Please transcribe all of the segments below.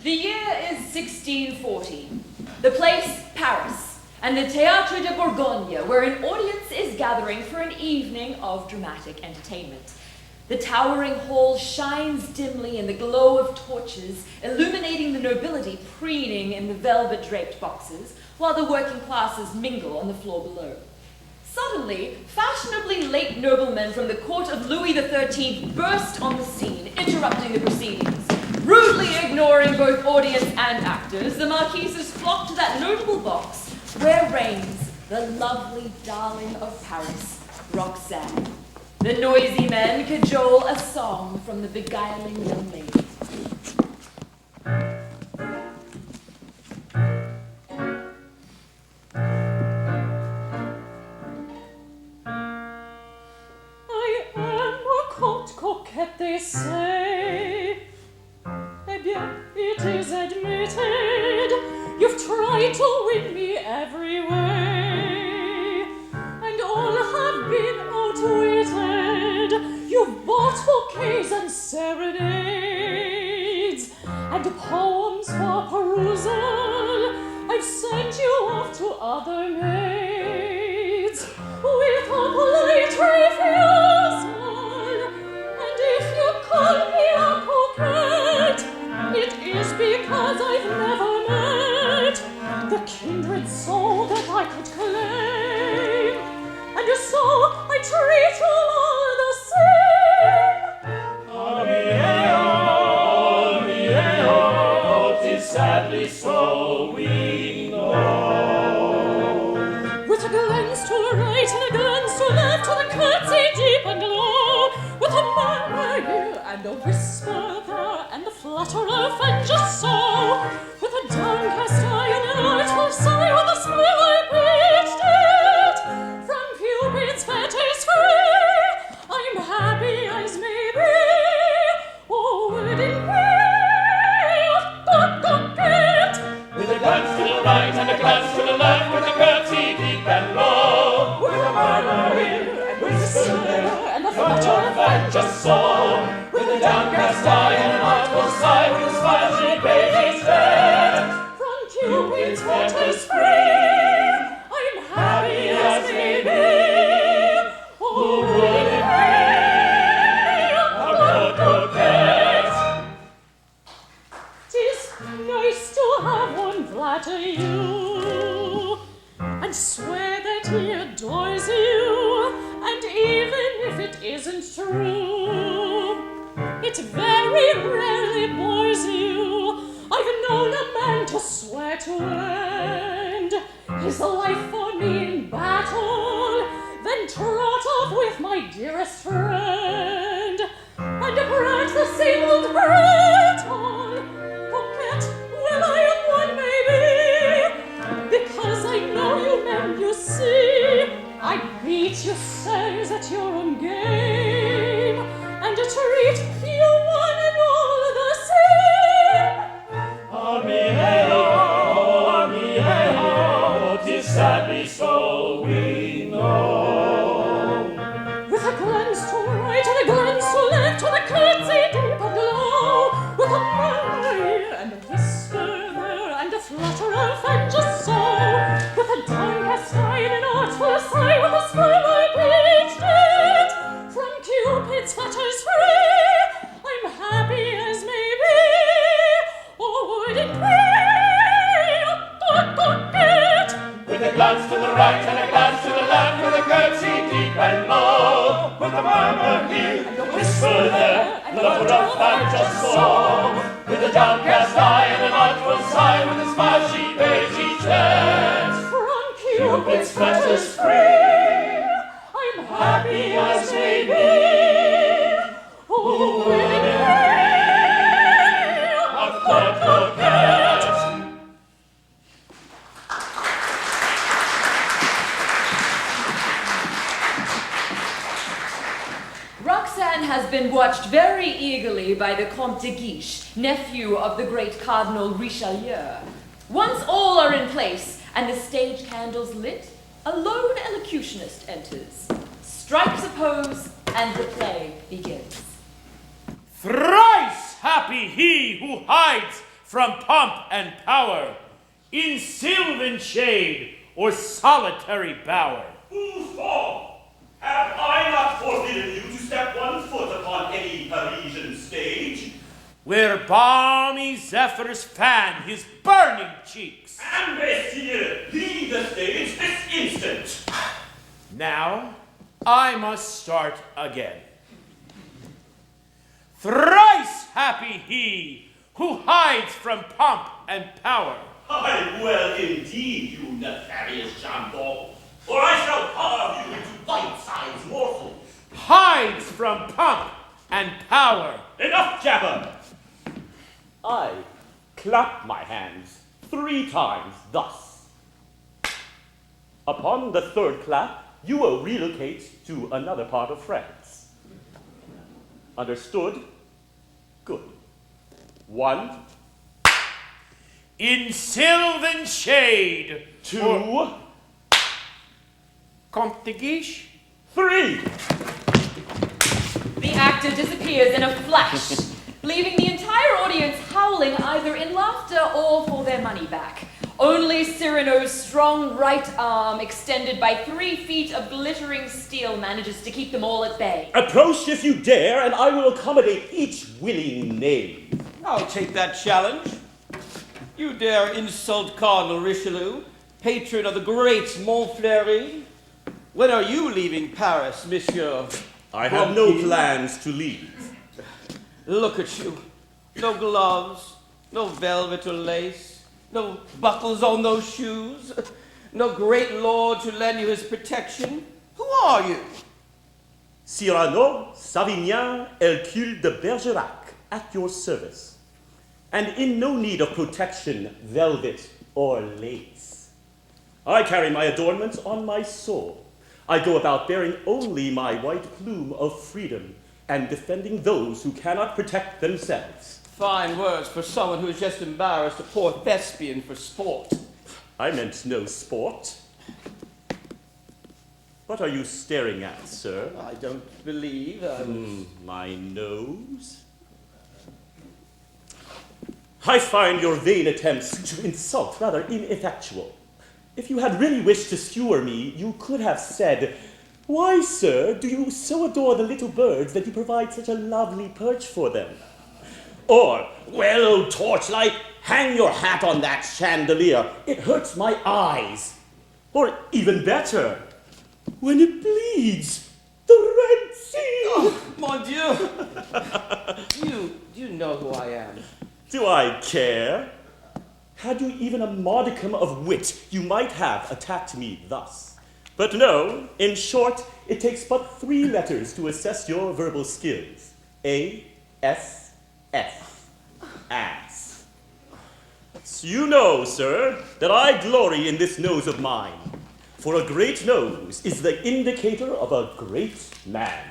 The year is 1640. The place, Paris, and the Théâtre de Bourgogne, where an audience is gathering for an evening of dramatic entertainment. The towering hall shines dimly in the glow of torches, illuminating the nobility preening in the velvet-draped boxes, while the working classes mingle on the floor below. Suddenly, fashionably late noblemen from the court of Louis XIII burst on the scene, interrupting the proceedings. Rudely ignoring both audience and actors, the marquises flock to that notable box where reigns the lovely darling of Paris, Roxane. The noisy men cajole a song from the beguiling young lady. I am a court coquette, they say. Eh bien, it is admitted, you've tried to win me every way, and all have been outwitted. You've bought bouquets and serenades, and poems for perusal. I've sent you off to other maids, with a polite refusal, and if you call me a coquette, it is because I've never met the kindred soul that I could claim, and so I treat you all the same. Tis sadly so, we know. With a glance to the right and a glance to left, with a curtsy deep and low, with a murmur here and a whisper there, and the flutter of and just so, with a downcast eye and an artful sigh, with a smile I pitched it from Cupid's fetters free. I'm happy as may be, oh, wouldn't be a coquette. With a glance to the right and a glance to the left, with a curtsy deep and low, With a murmur here and a whisper there, and the flutter of and just so, with a downcast eye and an artful sigh, with a smile she paid each day. from Cupid's fetters free. swear that he adores you, and even if it isn't true, it very rarely bores you. I've known a man to swear to end his life for me in battle, then trot off with my dearest friend, and perhaps the same old prattle. Coquette, well, I am one, maybe, because I know you men, you see. I beat you, sirs, at your own game, and treat you one and all the same. Hey-ho, 'tis sadly so, we know. With a glance to right and a glance to left, with a curtsy deep and low, with a murmur and a whisper there, and a flutter of and just so, with a downcast eye and an artful sigh, with a smile I pitched it from Cupid's fetters free. I'm happy as may be, or would it be a coquette? With a glance to the right and a glance to the left, with a curtsy deep and low, with a murmur here and a whisper there, and a flutter of and just so, with a downcast eye and an artful sigh, with a smile she bears each head From Cupid's fetters free. I'm Happy as may be, who would it be a coquette. Roxane has been watched very eagerly by the Comte de Guiche, nephew of the great Cardinal Richelieu. Once all are in place and the stage candles lit, a lone elocutionist enters, strikes a pose, and the play begins. Thrice happy he who hides from pomp and power, in sylvan shade or solitary bower. Wherefore, have I not forbidden you to step one foot upon any Parisian stage? Where balmy zephyrs fan his burning cheeks. And messieurs, leave the stage this instant. Now I must start again. Thrice happy he who hides from pomp and power. I will indeed, you nefarious jambon, or I shall carve you into bite-sized morsels. Hides from pomp and power. Enough jabber! I clap my hands 3 times thus. Upon the 3rd clap, you will relocate to another part of France. Understood? Good. 1, In sylvan shade. 2, Comte de Guiche. 3. The actor disappears in a flash, leaving the entire audience howling either in laughter or for their money back. Only Cyrano's strong right arm, extended by 3 feet of glittering steel, manages to keep them all at bay. Approach if you dare, and I will accommodate each willing knave. I'll take that challenge. You dare insult Cardinal Richelieu, patron of the great Montfleury? When are you leaving Paris, monsieur? I have no plans to leave. Look at you. No gloves, no velvet or lace, no buckles on those shoes, no great lord to lend you his protection. Who are you? Cyrano, Savignan, Hercule de Bergerac, at your service, and in no need of protection, velvet or lace. I carry my adornments on my soul. I go about bearing only my white plume of freedom and defending those who cannot protect themselves. Fine words for someone who has just embarrassed a poor thespian for sport. I meant no sport. What are you staring at, sir? I don't believe I was... My nose? I find your vain attempts to insult rather ineffectual. If you had really wished to skewer me, you could have said, "Why, sir, do you so adore the little birds that you provide such a lovely perch for them?" Or, "Well, old torchlight, hang your hat on that chandelier. It hurts my eyes." Or even better, when it bleeds, the Red Sea. Oh, mon Dieu! You know who I am. Do I care? Had you even a modicum of wit, you might have attacked me thus. But no, in short, it takes but 3 letters to assess your verbal skills. A-S-S. Ass. So you know, sir, that I glory in this nose of mine, for a great nose is the indicator of a great man.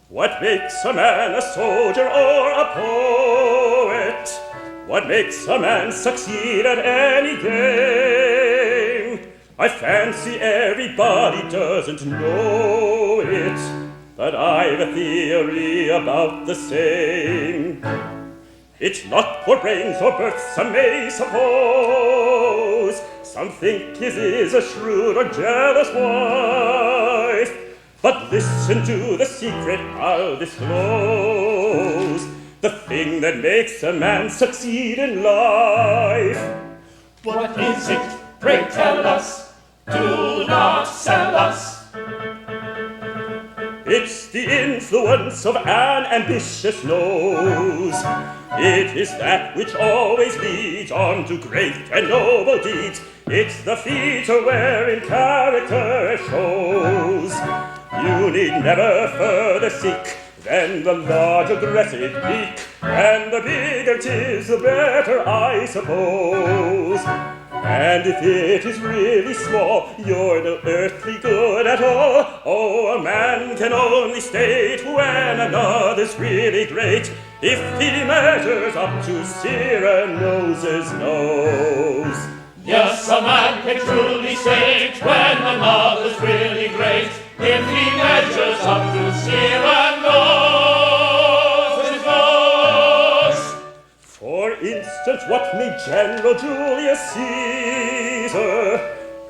What makes a man a soldier or a poet? What makes a man succeed at any game? I fancy everybody doesn't know it, but I've a theory about the same. It's not for brains or birth, some may suppose. Some think his is a shrewd or jealous wife. But listen to the secret I'll disclose, the thing that makes a man succeed in life. What is it? Pray tell us. Do not sell us. It's the influence of an ambitious nose. It is that which always leads on to great and noble deeds. It's the feature wherein character shows. You need never further seek than the large aggressive beak, and the bigger 'tis, the better, I suppose. And if it is really small, you're no earthly good at all. Oh, a man can only state when another's really great if he measures up to Cyranos's nose. Yes, a man can truly state when another's really great if he measures up to Cyrano's nose. For instance, what made General Julius Caesar?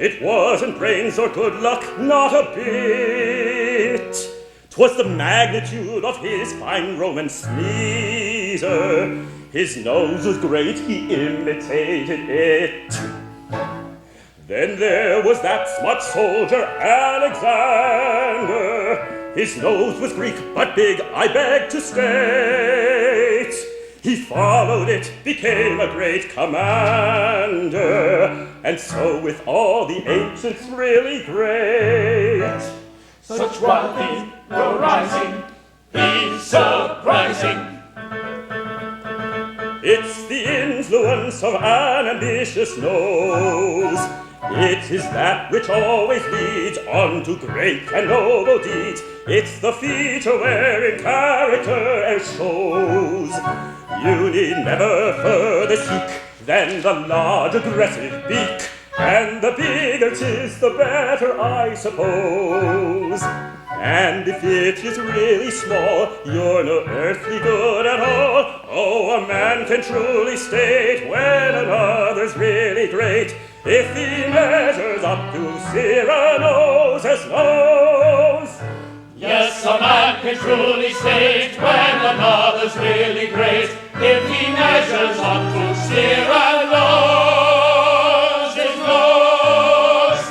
It wasn't brains or good luck, not a bit. 'Twas the magnitude of his fine Roman sneezer. His nose was great, he imitated it. Then there was that smart soldier Alexander. His nose was Greek, but big, I beg to state. He followed it, became a great commander, and so with all the ancients really great. Such wildly were rising, he's surprising. It's the influence of an ambitious nose. It is that which always leads on to great and noble deeds. It's the feature wherein character shows. You need never further seek than the large aggressive beak, and the bigger 'tis, the better, I suppose. And if it is really small, you're no earthly good at all. Oh, a man can truly state when another's really great if he measures up to Cyranos's nose. Yes, a man can truly state when another's really great if he measures up to Cyrano's nose.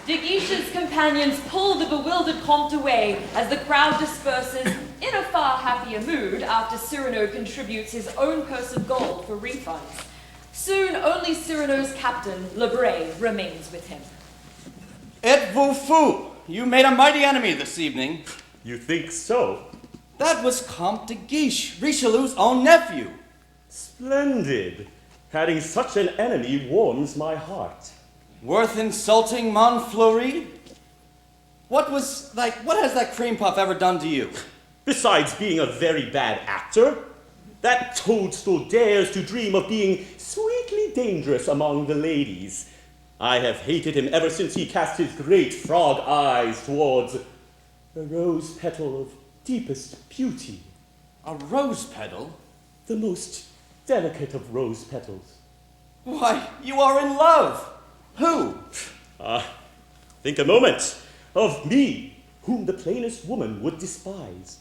De Guiche's companions pull the bewildered comte away as the crowd disperses in a far happier mood after Cyrano contributes his own purse of gold for refunds. Soon, only Cyrano's captain, Lebray, remains with him. Et vous fou! You made a mighty enemy this evening. You think so? That was Comte de Guiche, Richelieu's own nephew. Splendid. Having such an enemy warms my heart. Worth insulting, Montfleury? What has that cream puff ever done to you? Besides being a very bad actor, that toadstool dares to dream of being sweetly dangerous among the ladies. I have hated him ever since he cast his great frog eyes towards a rose petal of deepest beauty. A rose petal? The most delicate of rose petals. Why, you are in love. Who? Think a moment of me, whom the plainest woman would despise.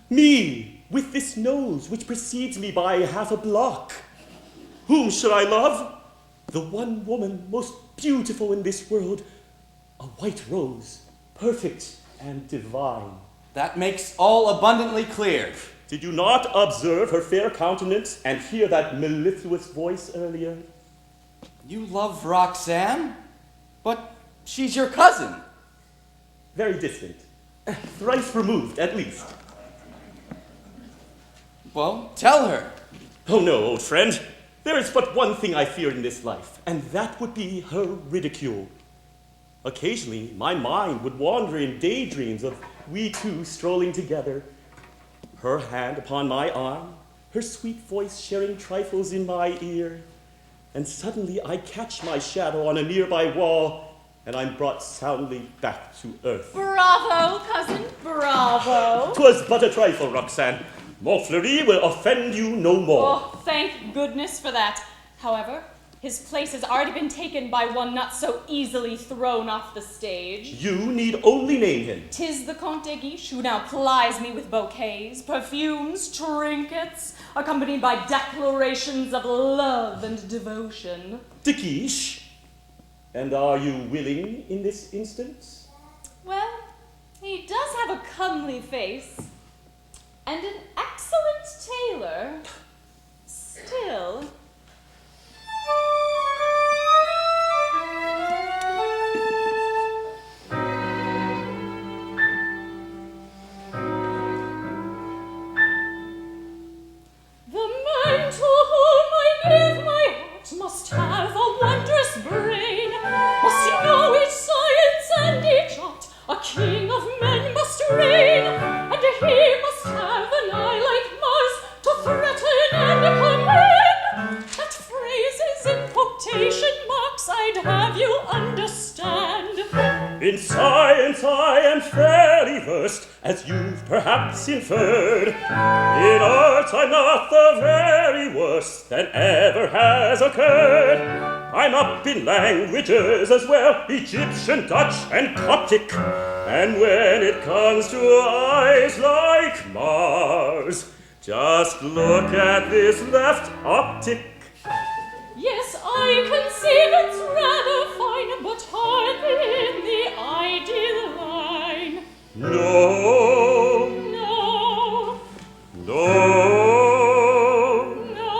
Me, with this nose which precedes me by half a block. Whom should I love? The one woman most beautiful in this world, a white rose, perfect and divine. That makes all abundantly clear. Did you not observe her fair countenance and hear that mellifluous voice earlier? You love Roxane? But she's your cousin. Very distant. Thrice removed, at least. Well, tell her. Oh no, old friend. There is but one thing I fear in this life, and that would be her ridicule. Occasionally, my mind would wander in daydreams of we two strolling together, her hand upon my arm, her sweet voice sharing trifles in my ear, and suddenly I catch my shadow on a nearby wall, and I'm brought soundly back to earth. Bravo, cousin, bravo. 'Twas but a trifle, Roxane. Montfleury will offend you no more. Oh, thank goodness for that. However, his place has already been taken by one not so easily thrown off the stage. You need only name him. 'Tis the Comte de Guiche who now plies me with bouquets, perfumes, trinkets, accompanied by declarations of love and devotion. De Guiche? And are you willing in this instance? Well, he does have a comely face and an excellent tailor. Still... The man to whom I give my heart must have a wondrous brain, must know each science and each art, a king of men must reign, and he must have an eye like Mars to threaten and command. That phrases in quotation marks I'd have you understand. In science I am fairly versed, as you've perhaps inferred. In arts I'm not the very worst that ever has occurred. I'm up in languages as well, Egyptian, Dutch, and Coptic. And when it comes to eyes like Mars, just look at this left optic. Yes, I conceive it's rather fine, but hardly in the ideal line. No, No, no, no.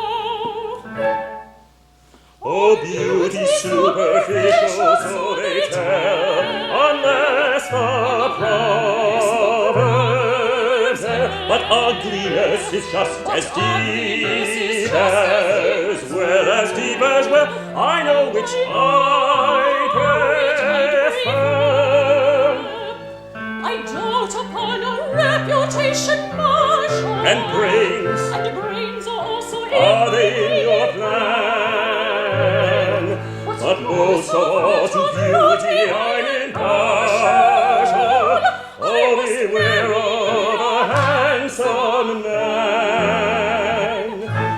oh, beauty superficial, so they tell, unless the proverb tell. But ugliness is just as deep as well as deep as well. I know which I prefer. I dote upon a reputation martial. And brains, And brains are also are they in your plan? But most of all to beauty I'm impartial. Oh, beware of a handsome man.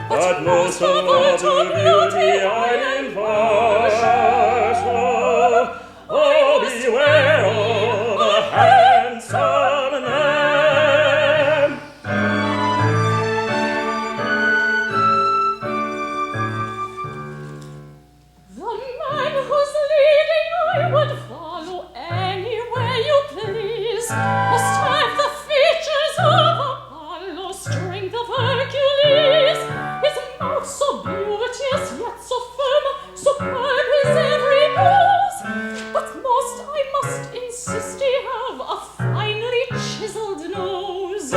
But most of all to beauty I'm impartial. Oh, beware of a handsome man. The man whose leading I would follow anywhere you please must have the features of Apollo, strength of Hercules. His mouth so beauteous, yet so firm, superb his every pose. But most I must insist he have a finely chiseled nose.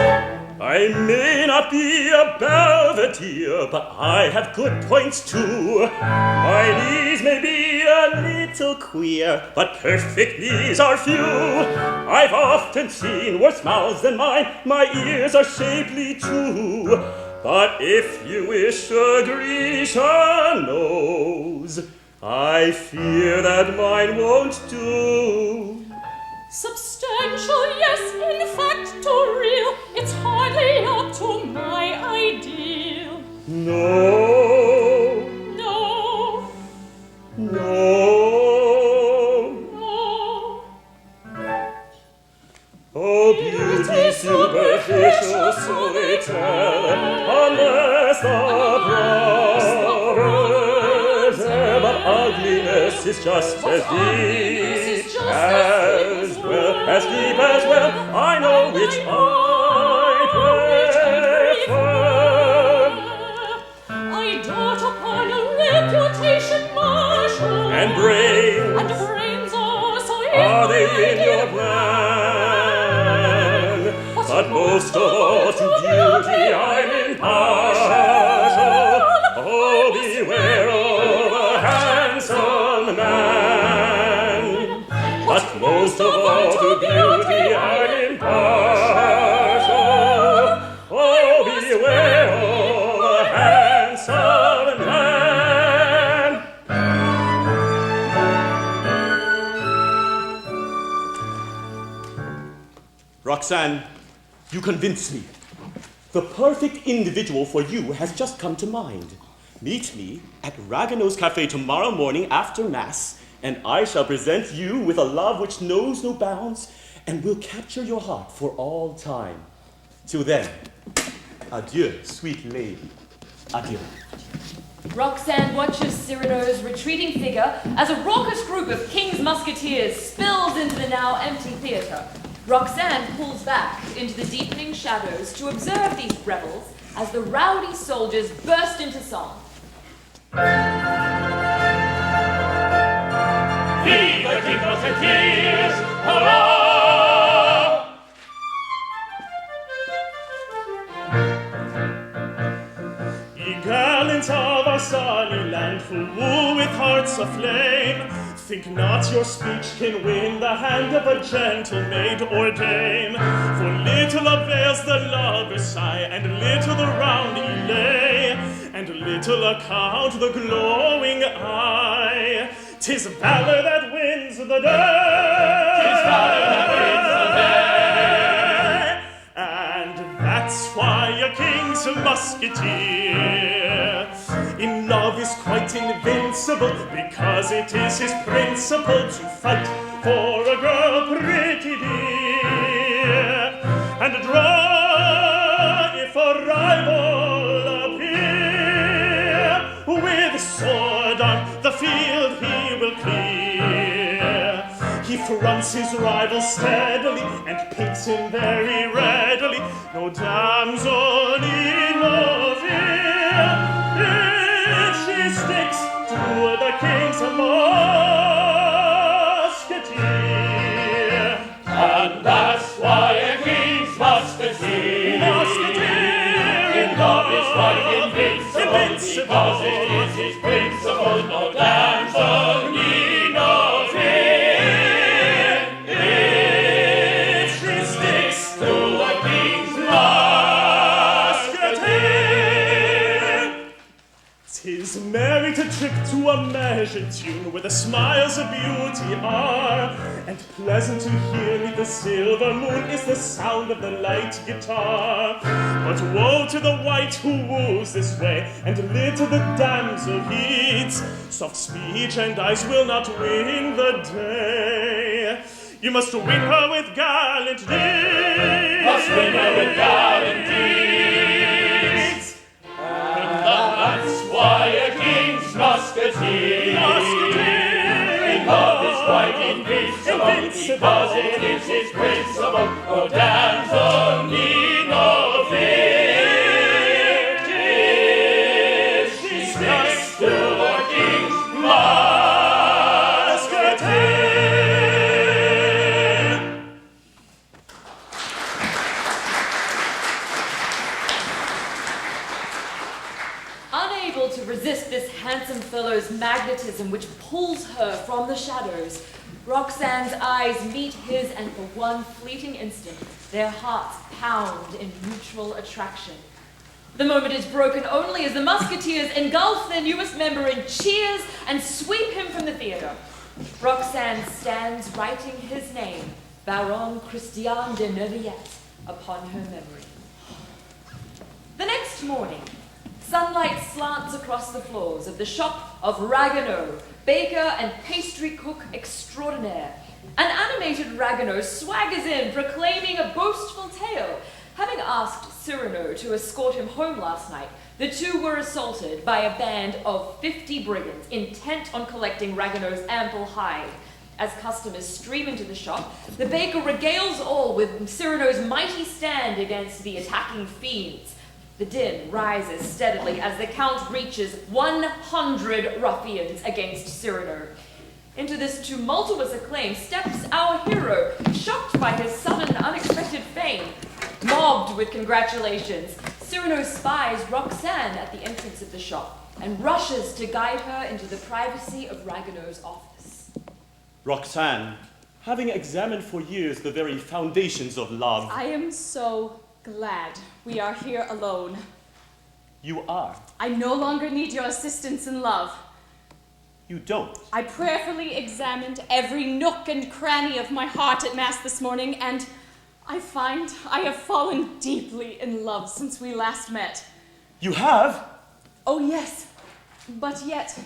I may not be a belvedere, but I have good points too. My knees may be a little queer, but perfect knees are few. I've often seen worse mouths than mine, my ears are shapely too. But if you wish a Grecian nose, I fear that mine won't do. Substantial, yes, in fact, to real, it's hardly up to my ideal. No, No, no, this is just as deep is just as as well, as deep as well. I know which I prefer. I dote upon your reputation, Marshal. And brains, also are they in your plan? But most of all to beauty I'm impartial. Oh, beware of a handsome man. But most of all to beauty I'm impartial. Oh, beware of a handsome man. Roxane, you convince me. The perfect individual for you has just come to mind. Meet me at Ragueneau's Cafe tomorrow morning after Mass, and I shall present you with a love which knows no bounds and will capture your heart for all time. Till then, adieu, sweet lady. Adieu. Roxane watches Cyrano's retreating figure as a raucous group of King's Musketeers spills into the now empty theatre. Roxane pulls back into the deepening shadows to observe these rebels as the rowdy soldiers burst into song. Vive the King Musketeers! Hurrah! Ye gallants of our sunny land, who woo with hearts aflame, think not your speech can win the hand of a gentle maid or dame. For little avails the lover's sigh, and little the round elay, and little account the glowing eye. 'Tis valor that wins the day. 'Tis valor that wins the day. And that's why a king's musketeer in love is quite invincible, because it is his principle to fight for a girl pretty dear, and draw if a rival appear. With sword on the field he will clear. He fronts his rival steadily and picks him very readily. No damsel need no fear if she sticks to the king's musketeer. And that's why a king's musketeer in love is quite invincible, because it is his principle. No damsel need no fear if she sticks to the king's musketeer. 'Tis merry to trip to a measured tune, where the smiles of beauty are, and pleasant to hear 'neath the silver moon is the sound of the light guitar. But woe to the wight who woos this way, and little the damsel heeds. Soft speech and eyes will not win the day. You must win her with gallant deeds. Must win her with gallant deeds. And that's why a king's musketeer in love is quite invincible, because it is his principle. Oh, damsel need no fear if she sticks to the king's musketeer. Unable to resist this handsome fellow's magnetism which pulls her from the shadows, Roxane's eyes meet his, and for one fleeting instant, their hearts pound in mutual attraction. The moment is broken only as the musketeers engulf their newest member in cheers and sweep him from the theatre. Roxane stands writing his name, Baron Christian de Neuvillette, upon her memory. The next morning, sunlight slants across the floors of the shop of Ragueneau, baker and pastry cook extraordinaire. An animated Ragueneau swaggers in, proclaiming a boastful tale, having asked Cyrano to escort him home last night, the two were assaulted by a band of 50 brigands intent on collecting Ragueneau's ample hide. As customers stream into the shop, the baker regales all with Cyrano's mighty stand against the attacking fiends. The din rises steadily as the Count reaches 100 ruffians against Cyrano. Into this tumultuous acclaim steps our hero, shocked by his sudden unexpected fame. Mobbed with congratulations, Cyrano spies Roxane at the entrance of the shop and rushes to guide her into the privacy of Ragueneau's office. Roxane, having examined for years the very foundations of love. I am so glad we are here alone. You are. I no longer need your assistance in love. You don't. I prayerfully examined every nook and cranny of my heart at Mass this morning, and I find I have fallen deeply in love since we last met. You have? Oh, yes, but yet...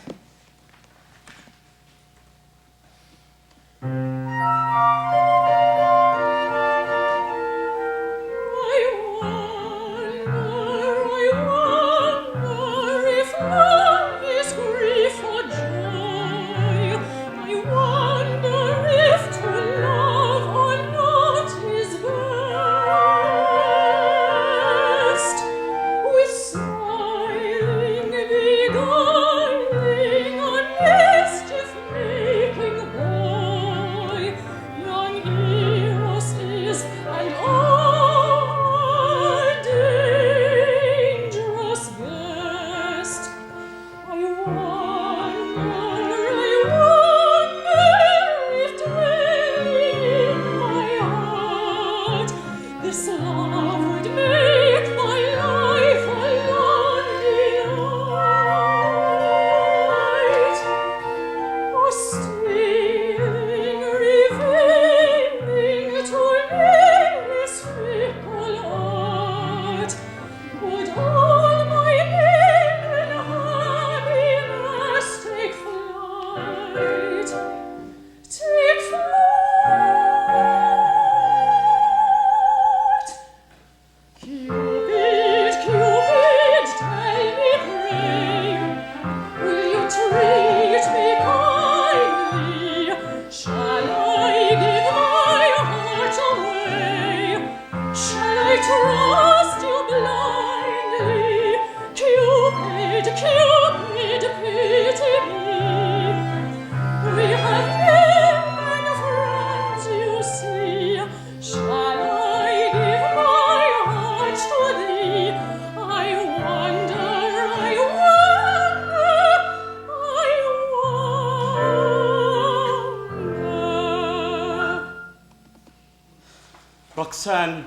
Roxane,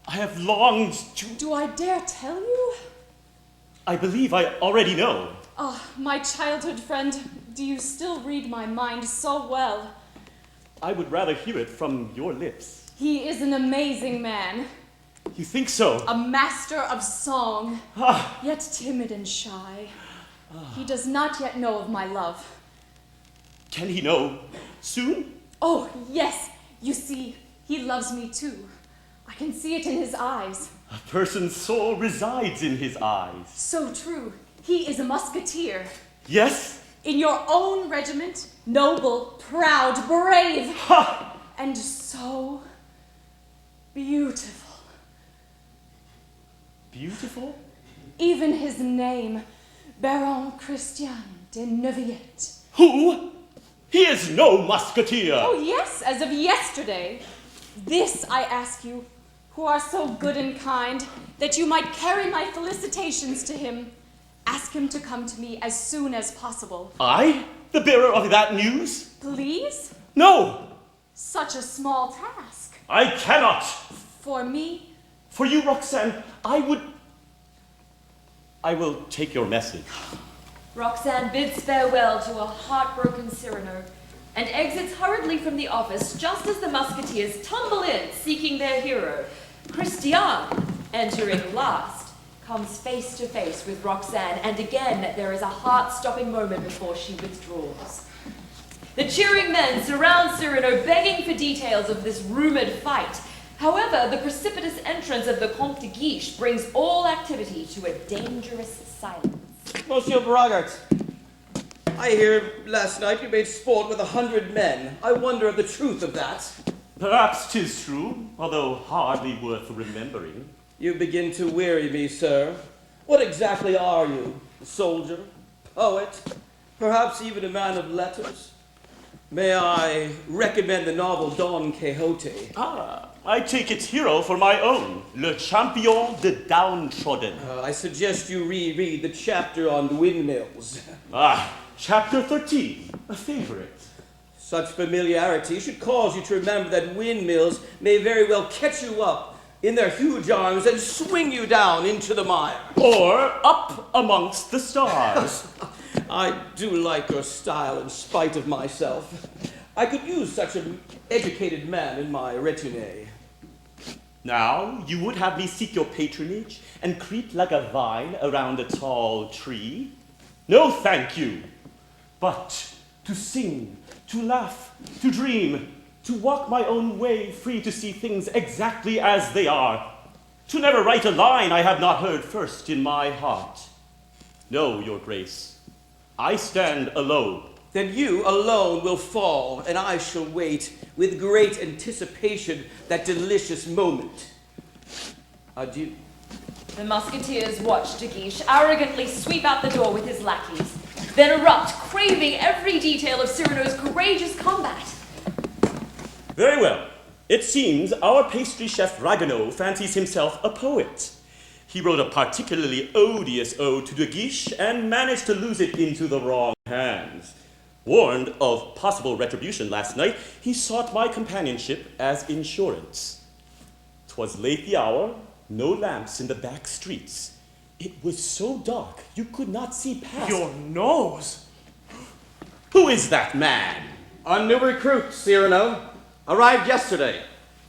I have longed to... Do I dare tell you? I believe I already know. Ah, my childhood friend, do you still read my mind so well? I would rather hear it from your lips. He is an amazing man. You think so? A master of song, yet timid and shy. He does not yet know of my love. Can he know soon? Oh, yes. You see, he loves me too. I can see it in his eyes. A person's soul resides in his eyes. So true. He is a musketeer. Yes? In your own regiment, noble, proud, brave. Ha! And so beautiful. Beautiful? Even his name, Baron Christian de Neuvillette. Who? He is no musketeer. Oh, yes, as of yesterday. This I ask you, who are so good and kind, that you might carry my felicitations to him. Ask him to come to me as soon as possible. I? The bearer of that news? Please? No! Such a small task. I cannot! For me? For you, Roxane, I will take your message. Roxane bids farewell to a heartbroken Cyrano and exits hurriedly from the office just as the musketeers tumble in, seeking their hero. Christian, entering last, comes face to face with Roxane, and again there is a heart-stopping moment before she withdraws. The cheering men surround Cyrano, begging for details of this rumored fight. However, the precipitous entrance of the Comte de Guiche brings all activity to a dangerous silence. Monsieur Braggart, I hear last night you made sport with 100 men. I wonder of the truth of that. Perhaps 'tis true, although hardly worth remembering. You begin to weary me, sir. What exactly are you? A soldier? Poet? Perhaps even a man of letters? May I recommend the novel Don Quixote? I take its hero for my own, Le Champion de Downtrodden. I suggest you reread the chapter on windmills. Chapter 13, a favorite. Such familiarity should cause you to remember that windmills may very well catch you up in their huge arms and swing you down into the mire. Or up amongst the stars. I do like your style in spite of myself. I could use such an educated man in my retinue. Now, you would have me seek your patronage and creep like a vine around a tall tree? No, thank you. But to sing, to laugh, to dream, to walk my own way, free to see things exactly as they are. To never write a line I have not heard first in my heart. No, your grace, I stand alone. Then you alone will fall, and I shall wait with great anticipation that delicious moment. Adieu. The musketeers watch De Guiche arrogantly sweep out the door with his lackeys, then erupt, craving every detail of Cyrano's courageous combat. Very well. It seems our pastry chef Ragueneau fancies himself a poet. He wrote a particularly odious ode to De Guiche and managed to lose it into the wrong hands. Warned of possible retribution last night, he sought my companionship as insurance. 'Twas late the hour, no lamps in the back streets. It was so dark you could not see past. Your nose! Who is that man? A new recruit, Cyrano. Arrived yesterday.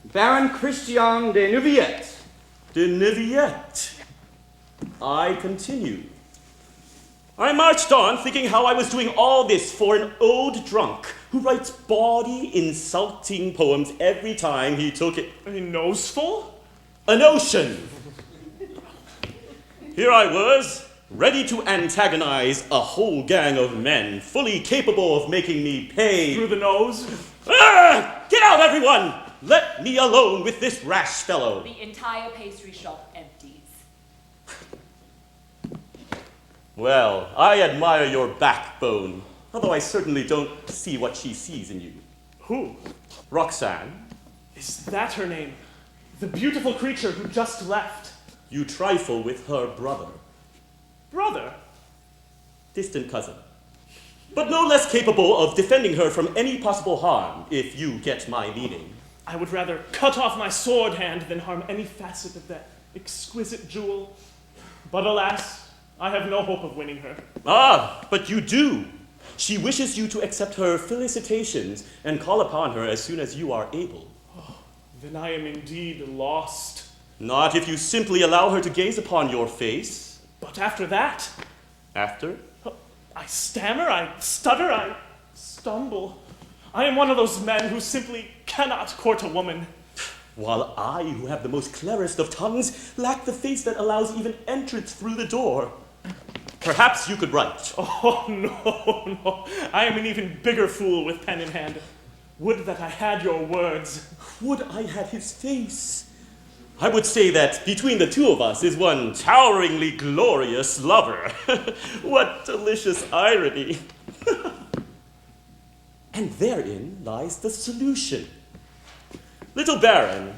Baron Christian de Neuvillette. De Neuvillette. I continue. I marched on thinking how I was doing all this for an old drunk who writes bawdy, insulting poems every time he took it. A noseful? A notion. Here I was, ready to antagonize a whole gang of men, fully capable of making me pay. Through the nose? Get out, everyone! Let me alone with this rash fellow. The entire pastry shop empties. Well, I admire your backbone, although I certainly don't see what she sees in you. Who? Roxane, Is that her name? The beautiful creature who just left. you trifle with her brother, Brother? distant cousin, but no less capable of defending her from any possible harm, if you get my meaning. I would rather cut off my sword hand than harm any facet of that exquisite jewel. But alas, I have no hope of winning her. But you do. She wishes you to accept her felicitations and call upon her as soon as you are able. Then I am indeed lost. Not if you simply allow her to gaze upon your face. But after that, After? I stammer, I stutter, I stumble. I am one of those men who simply cannot court a woman. While I, who have the most clearest of tongues, lack the face that allows even entrance through the door. Perhaps you could write. Oh, no. I am an even bigger fool with pen in hand. Would that I had your words. Would I had his face. I would say that between the two of us is one toweringly glorious lover. What delicious irony. And therein lies the solution. Little Baron,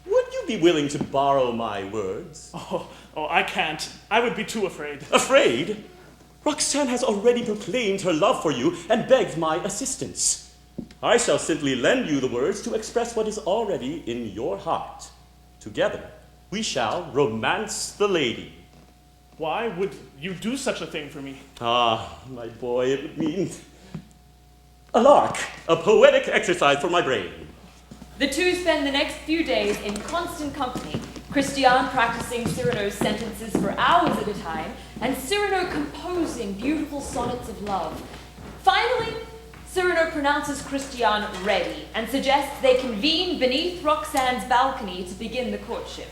would you be willing to borrow my words? Oh, I can't. I would be too afraid. Afraid? Roxane has already proclaimed her love for you and begged my assistance. I shall simply lend you the words to express what is already in your heart. Together, we shall romance the lady. Why would you do such a thing for me? My boy, it would mean a lark, a poetic exercise for my brain. The two spend the next few days in constant company, Christian practicing Cyrano's sentences for hours at a time, and Cyrano composing beautiful sonnets of love. Finally, Cyrano pronounces Christian ready and suggests they convene beneath Roxane's balcony to begin the courtship.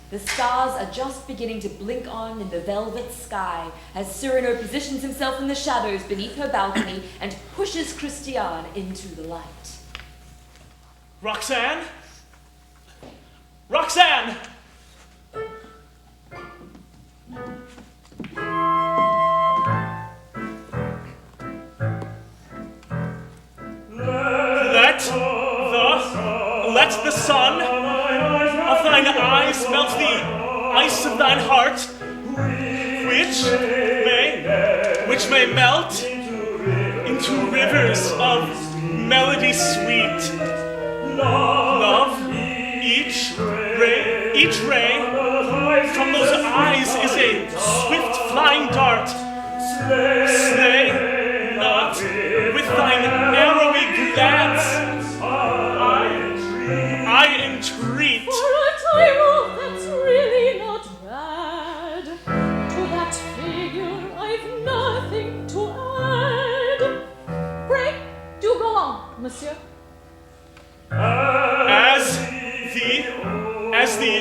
The stars are just beginning to blink on in the velvet sky as Cyrano positions himself in the shadows beneath her balcony and pushes Christian into the light. Roxane? Roxane! Let the sun of thine eyes melt the ice of thine heart, which may melt into rivers of melody sweet. Love, each ray from those eyes is a swift flying dart. Slay not with thine arrowy glance. I entreat. For a title that's really not bad. To that figure I've nothing to add. Pray, do go on, monsieur. As the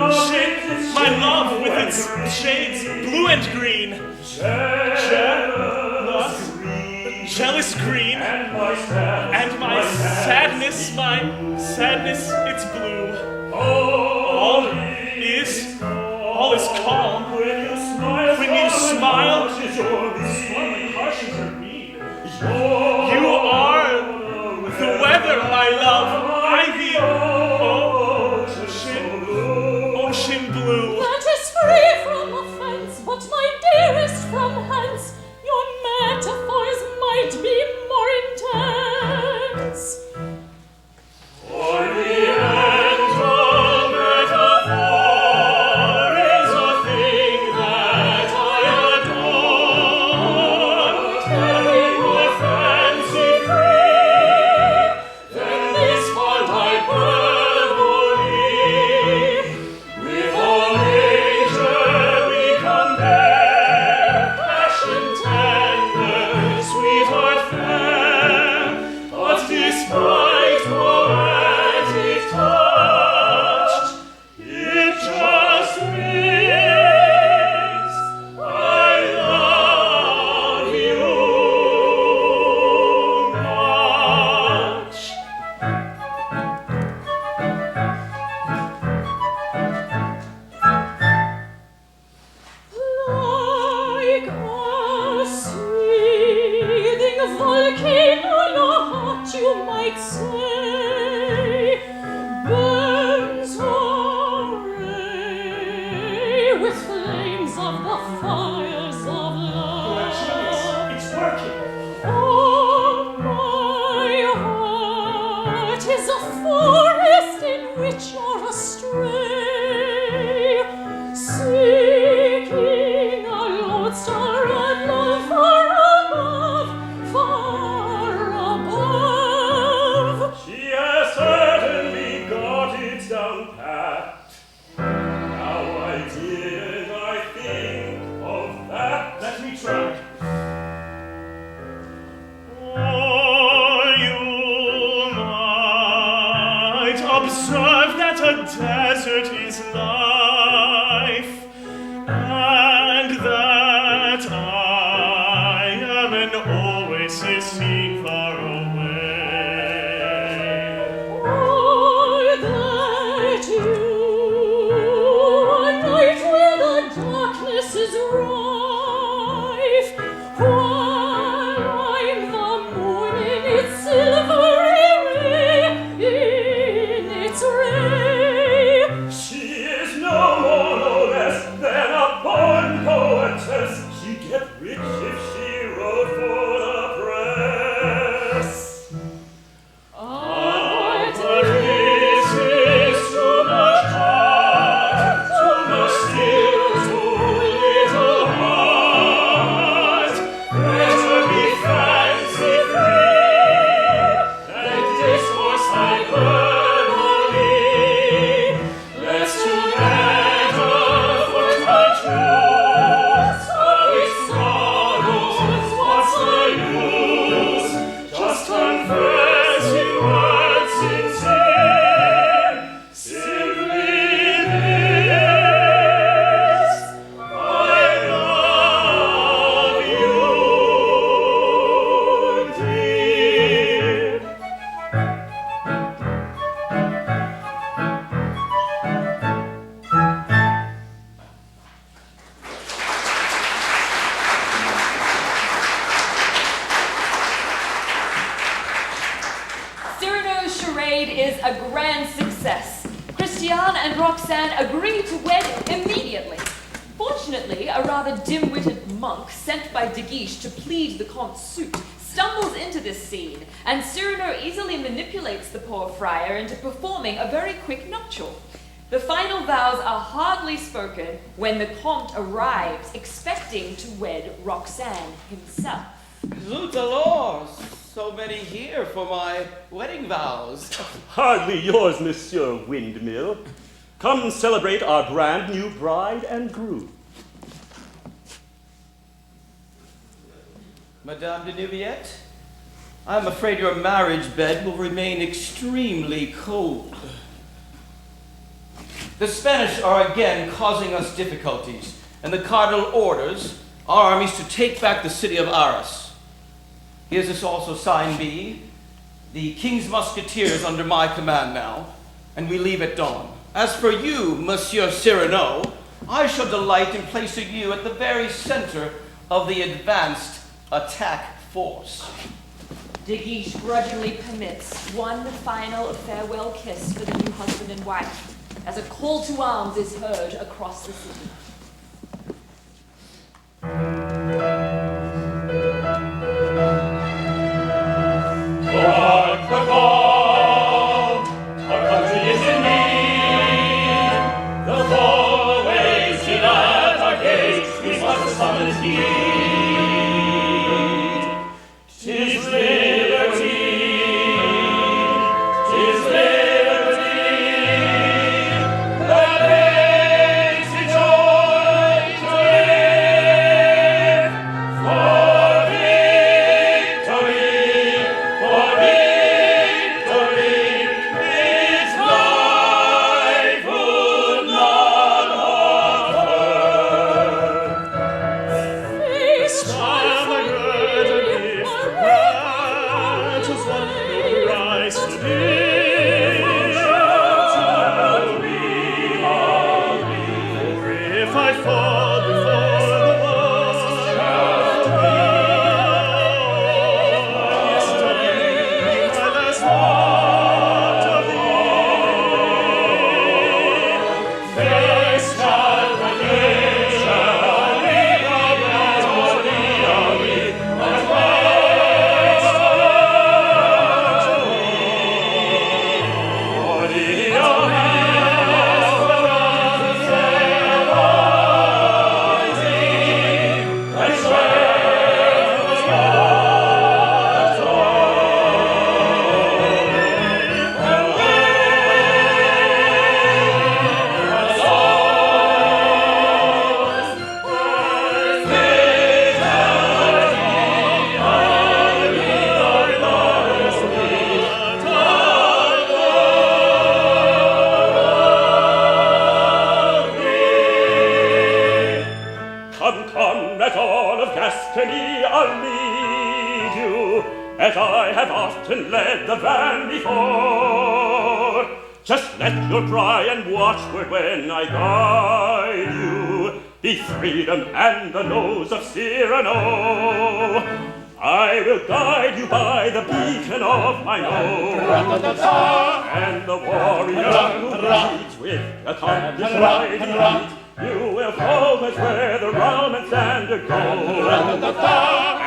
ocean, my love with its shades blue and green. Jealous green, and my sadness, it's blue. All is calm. When you smile, you are the weather, my love, ivy, ocean blue. That is free from offense, but my dearest from hence, your metaphors might be more intense. For the end of metaphor is a thing that I adore. Carrying your fancy free, then this font I hyperbole. With all nature we compare, passion tender, sweetheart fair, but despite poetic touch, it just means I love you much. Like a seething volcano, your heart, you might say, burns away with flames of the fires of love. It's working. Oh, my heart is a forest in which you're astray, seeking a lodestar and love far above. She has certainly got it down pat. Now why didn't I think of that? Let me try. Or you might observe that a desert is life, and that I am an oasis seen far away. Or that you, a night where the darkness is rife, while I'm the moon in its silvery ray, in its ray. She is no parade is a grand success. Christian and Roxane agree to wed immediately. Fortunately, a rather dim-witted monk sent by De Guiche to plead the Comte's suit stumbles into this scene, and Cyrano easily manipulates the poor friar into performing a very quick nuptial. The final vows are hardly spoken when the Comte arrives, expecting to wed Roxane himself. Zut alors, so many here for my wedding vows. Hardly yours, Monsieur Windmill. Come celebrate our brand new bride and groom. Madame de Neuvillette, I am afraid your marriage bed will remain extremely cold. The Spanish are again causing us difficulties, and the Cardinal orders our armies to take back the city of Arras. Here's this also sign B. The King's Musketeers under my command now, and we leave at dawn. As for you, Monsieur Cyrano, I shall delight in placing you at the very center of the advanced attack force. De Guiche grudgingly permits one final farewell kiss for the new husband and wife, as a call to arms is heard across the city. Hark the call, our country is in need. The foe waiting at our gates, we must summon heed. 'Tis liberty, 'tis liberty, that makes it joy to live. For victory, its life would not offer. Face Ah, my good and if the prize was won, the price to be. For if I fall before the wall, my last want of thee. Face shall Come, let all of Gascony, I'll lead you, as I have often led the van before. Just let your cry and watchword when I guide you be freedom and the nose of Cyrano. I will guide you by the beacon of my nose, and the warrior who leads with accomplished riding feet. You will focus where the Roman standard goes,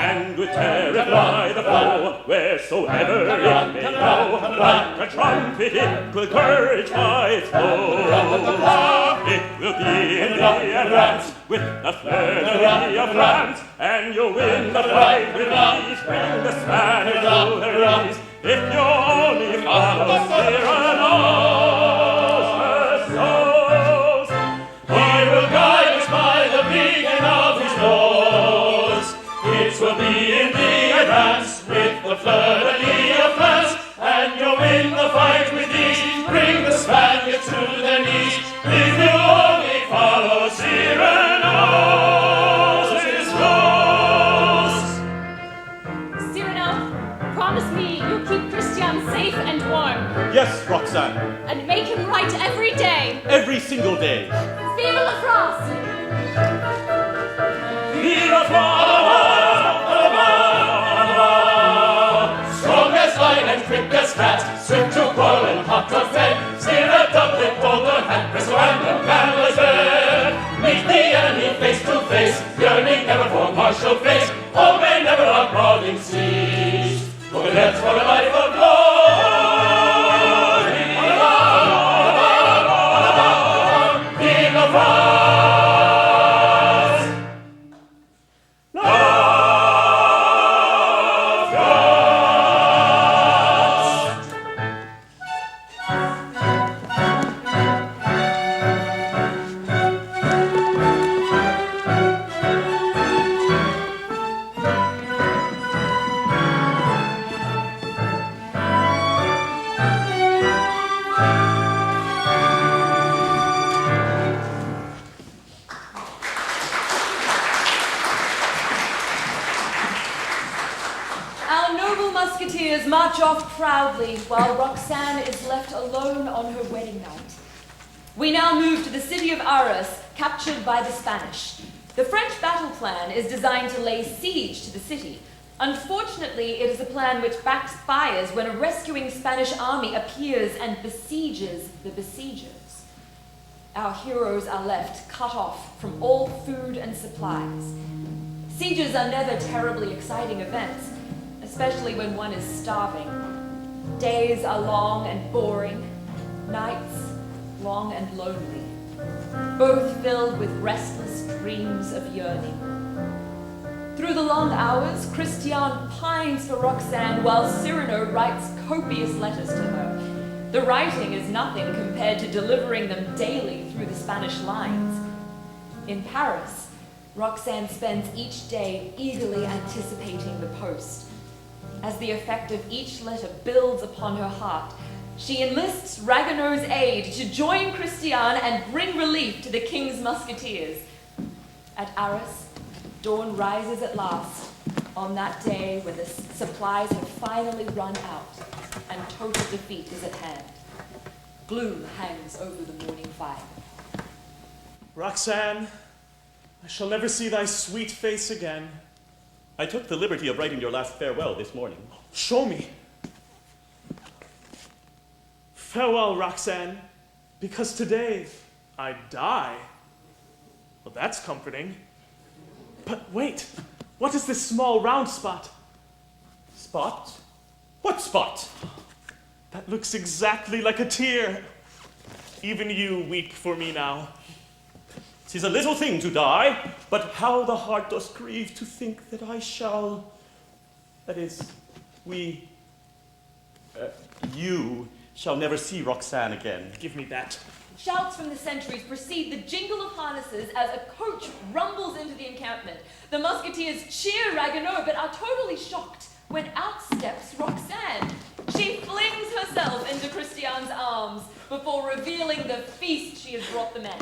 and will terrify the foe wheresoever it may go. Like a trumpet it will courage by its blow. It will be in the advance with the fleur of France, and you'll win the fight with ease. Bring the Spanish to their knees if you only follow Cyrano's souls. He will guide us by the beacon of his nose. It will be in the advance with the fleur-de-lis of France, and you'll win the fight with ease. Bring the Spaniards to their knees if you only follow Cyrano's rules. Cyrano, promise me you'll keep Christian safe and warm, Yes, Roxane, and make him right every day. every single day. Vive la France! Vive la France! Strong as light and quick as cat, swift to quarrel and hot to fed, steer a doublet, boulder, hand, presto, and a man was dead. Meet the enemy face to face, yearning ever for martial face, all may never our brawling cease. For the death for a life of glory. King of France! March off proudly while Roxane is left alone on her wedding night. We now move to the city of Arras, captured by the Spanish. The French battle plan is designed to lay siege to the city. Unfortunately, it is a plan which backfires when a rescuing Spanish army appears and besieges the besiegers. Our heroes are left cut off from all food and supplies. Sieges are never terribly exciting events, especially when one is starving. Days are long and boring, nights long and lonely, both filled with restless dreams of yearning. Through the long hours, Christian pines for Roxane while Cyrano writes copious letters to her. The writing is nothing compared to delivering them daily through the Spanish lines. In Paris, Roxane spends each day eagerly anticipating the post. As the effect of each letter builds upon her heart, she enlists Ragueneau's aid to join Christian and bring relief to the king's musketeers. At Arras, dawn rises at last, on that day when the supplies have finally run out and total defeat is at hand. Gloom hangs over the morning fire. Roxane, I shall never see thy sweet face again. I took the liberty of writing your last farewell this morning. Show me. Farewell, Roxane, because today I die. Well, that's comforting. But wait, what is this small round spot? Spot? What spot? That looks exactly like a tear. Even you weep for me now. 'Tis a little thing to die, but how the heart does grieve to think that I shall, that is, you shall never see Roxane again. Give me that. Shouts from the sentries precede the jingle of harnesses as a coach rumbles into the encampment. The musketeers cheer Ragueneau, but are totally shocked when out steps Roxane. She flings herself into Christian's arms before revealing the feast she has brought the men.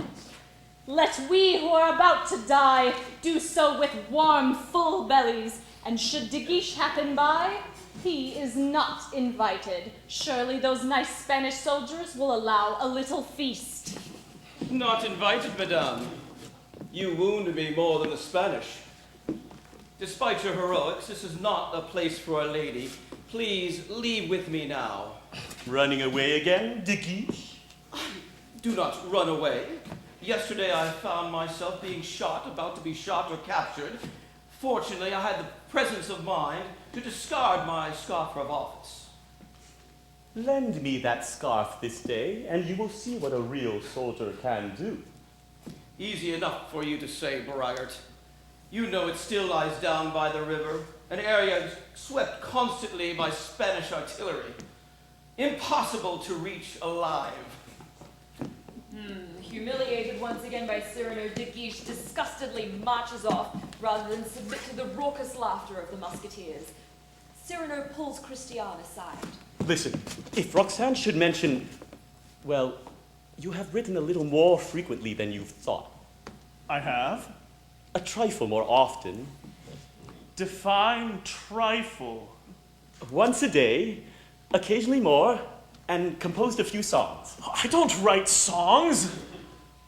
Let we who are about to die do so with warm, full bellies, and should De Guiche happen by, he is not invited. Surely those nice Spanish soldiers will allow a little feast. Not invited, madame. You wound me more than the Spanish. Despite your heroics, this is not a place for a lady. Please leave with me now. Running away again, De Guiche? Do not run away. Yesterday I found myself being shot, about to be shot or captured. Fortunately, I had the presence of mind to discard my scarf of office. Lend me that scarf this day, and you will see what a real soldier can do. Easy enough for you to say, braggart. You know it still lies down by the river, an area swept constantly by Spanish artillery. Impossible to reach alive. Humiliated once again by Cyrano, De Guiche disgustedly marches off rather than submit to the raucous laughter of the musketeers. Cyrano pulls Christian aside. Listen, if Roxane should mention, well, you have written a little more frequently than you've thought. I have? A trifle more often. Define trifle. Once a day, occasionally more, and composed a few songs. I don't write songs.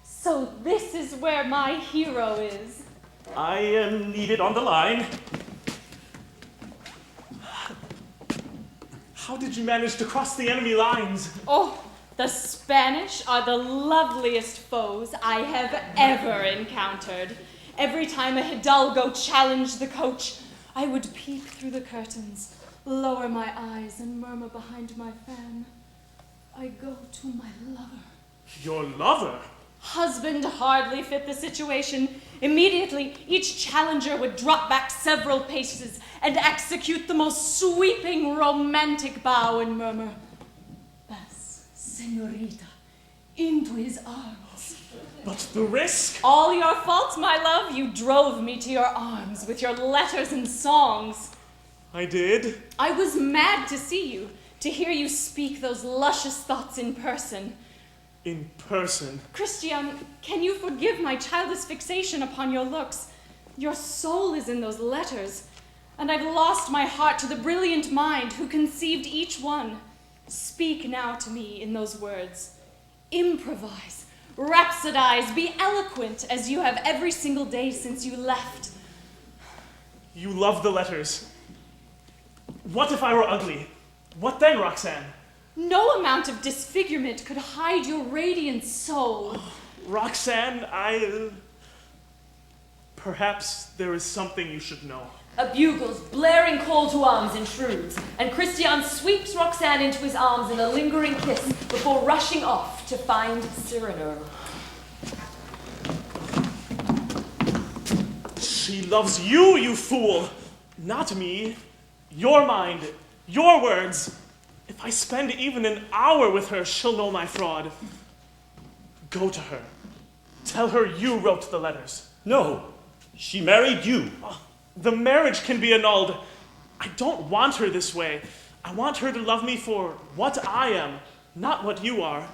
So this is where my hero is. I am needed on the line. How did you manage to cross the enemy lines? Oh, the Spanish are the loveliest foes I have ever encountered. Every time a hidalgo challenged the coach, I would peep through the curtains, lower my eyes, and murmur behind my fan, I go to my lover. Your lover? Husband hardly fit the situation. Immediately, each challenger would drop back several paces and execute the most sweeping romantic bow and murmur, Bess, senorita, into his arms. But the risk? All your fault, my love. You drove me to your arms with your letters and songs. I did? I was mad to see you, to hear you speak those luscious thoughts in person. In person? Christian, can you forgive my childish fixation upon your looks? Your soul is in those letters, and I've lost my heart to the brilliant mind who conceived each one. Speak now to me in those words. Improvise, rhapsodize, be eloquent as you have every single day since you left. You love the letters. What if I were ugly? What then, Roxane? No amount of disfigurement could hide your radiant soul. Roxane, perhaps there is something you should know. A bugle's blaring call to arms intrudes, and Christian sweeps Roxane into his arms in a lingering kiss before rushing off to find Cyrano. She loves you, you fool! Not me. Your mind, your words. If I spend even an hour with her, she'll know my fraud. Go to her. Tell her you wrote the letters. No, she married you. The marriage can be annulled. I don't want her this way. I want her to love me for what I am, not what you are.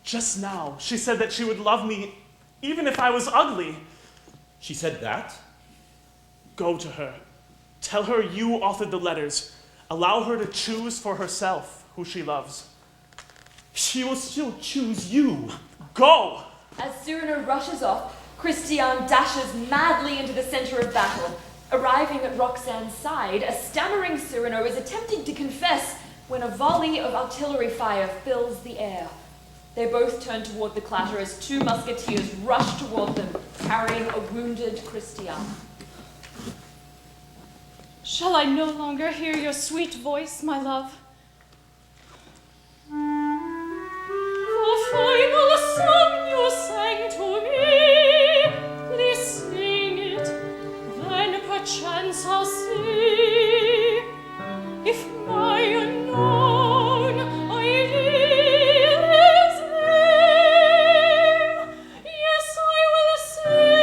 Just now, she said that she would love me even if I was ugly. She said that? Go to her. Tell her you authored the letters. Allow her to choose for herself who she loves. She will still choose you. Go! As Cyrano rushes off, Christian dashes madly into the center of battle. Arriving at Roxane's side, a stammering Cyrano is attempting to confess when a volley of artillery fire fills the air. They both turn toward the clatter as two musketeers rush toward them, carrying a wounded Christian. Shall I no longer hear your sweet voice, my love? The final song you sang to me, please sing it, then perchance I'll see if my unknown ideal is there. Yes, I will sing.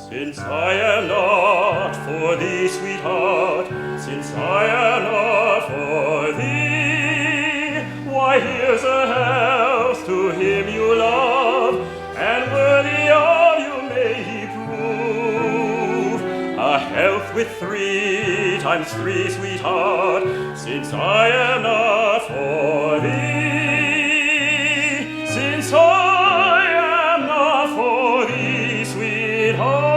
Since I am not for thee, sweetheart, since I am not for thee, why here's a health to him you love, and worthy of you may he prove. A health with 3 times 3, sweetheart, since I am not for thee, since I am not for thee, sweetheart.